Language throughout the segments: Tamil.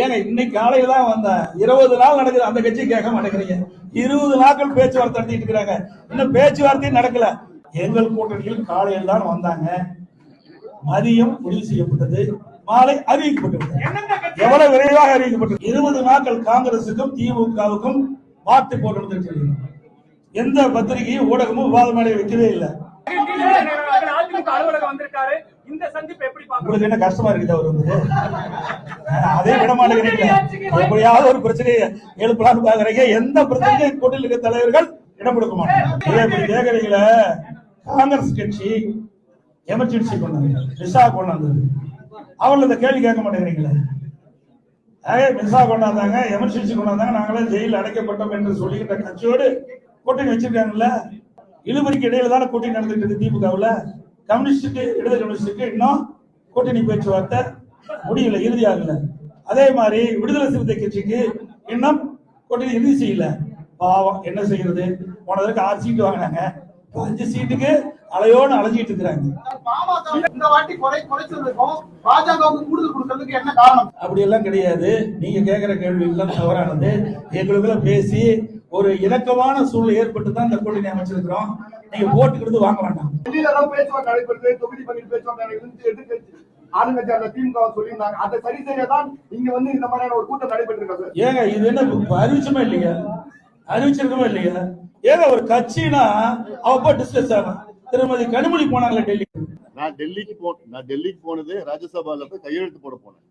ஏங்க இன்னைக்கு காலையில தான் வந்தேன். 20 நாள் நடக்குது, அந்த கட்சி கேட்க மாட்டேங்கிறீங்க. 20 நாட்கள் பேச்சுவார்த்தை நடத்திட்டு இருக்காங்க, இன்னும் பேச்சுவார்த்தையும் நடக்கல. எங்கள் கூட்டணியில் காலையில் தான் வந்தாங்க, மதியம் முடிவு செய்யப்பட்டது, மாலை அறிவிக்கப்பட்டது. எவ்வளவு விரைவாக அறிவிக்கப்பட்டது. 20 நாட்கள் காங்கிரசுக்கும் திமுகவுக்கும் மாட்டு போட்டு எந்த பத்திரிகையும் ஊடகமும் விவாத மேடை வைக்கவே இல்லை. உங்களுக்கு என்ன கஷ்டமா இருக்குது? அவர் வந்து அதே விட மாட்டேங்கிறீங்க. எப்படியாவது ஒரு பிரச்சனையை எழுப்பலான்னு பாக்குறீங்க. எந்த பிரச்சனையும் கூட்டணியில் இருக்க தலைவர்கள் இடம் கொடுக்க மாட்டாங்க. கேக்குறீங்களா? காங்கிரஸ் கட்சி எமர்ஜென்சி கொண்டாங்க, விசா கொண்டாந்தது, அவர்கள் இந்த கேள்வி கேட்க மாட்டேங்கிறீங்களா? விசா கொண்டாந்தாங்க, எமர்ஜென்சி கொண்டாந்தாங்க, நாங்களே ஜெயிலில் அடைக்கப்பட்டோம் என்று சொல்லிக்கிட்ட கட்சியோடு கூட்டணி வச்சிருக்காங்கல்ல. இழுபறிக்கு இடையில தானே கூட்டணி நடந்துட்டு இருக்கு. திமுகவுல கம்யூனிஸ்டுக்கு, இடது கம்யூனிஸ்டுக்கு இன்னும் கூட்டணி பேச்சுவார்த்தை முடியல, இறுதியாகல. அதே மாதிரி விடுதலை சிறுத்தை கட்சிக்கு இன்னும் கூட்டணி இறுதி செய்யல. பாவம், என்ன செய்யறது? போனதற்கு 6 சீட்டு வாங்கினாங்க, 5 சீட்டுக்கு அலையோடு அலைஞ்சிட்டு இருக்கிறாங்க. அப்படி எல்லாம் கிடையாது. நீங்க கேட்கிற கேள்வி எல்லாம் தவறானது. எங்களுக்குள்ள பேசி ஒரு இணக்கமான சூழ்நிலை ஏற்பட்டு தான் இந்த கூட்டணி அமைச்சிருக்கிறோம். நீங்க போட்டுக்கிறது வாங்க வேண்டாம். ஏங்க இது என்ன அறிவிச்சுமே இல்லையா? அறிவிச்சிருக்கவே இல்லையா? ஏங்க ஒரு கட்சினா அவ டிஸ்கஸ் ஆகும். திருமதி கனிமொழி போனாங்களே டெல்லி. நான் டெல்லிக்கு போனது ராஜ்யசபால போய் கையெழுத்து போட போனேன்.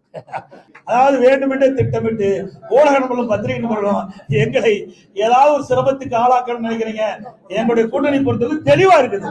அதாவது வேண்டுமென்றே திட்டமிட்டு ஊடக நண்பர்களும் பத்திரிகை நண்பர்களும் எங்களை ஏதாவது ஒரு சிரமத்துக்கு ஆளாக்கணும்னு நினைக்கிறீங்க. எங்களுடைய கூட்டணி பொறுத்தது தெளிவா இருக்குது.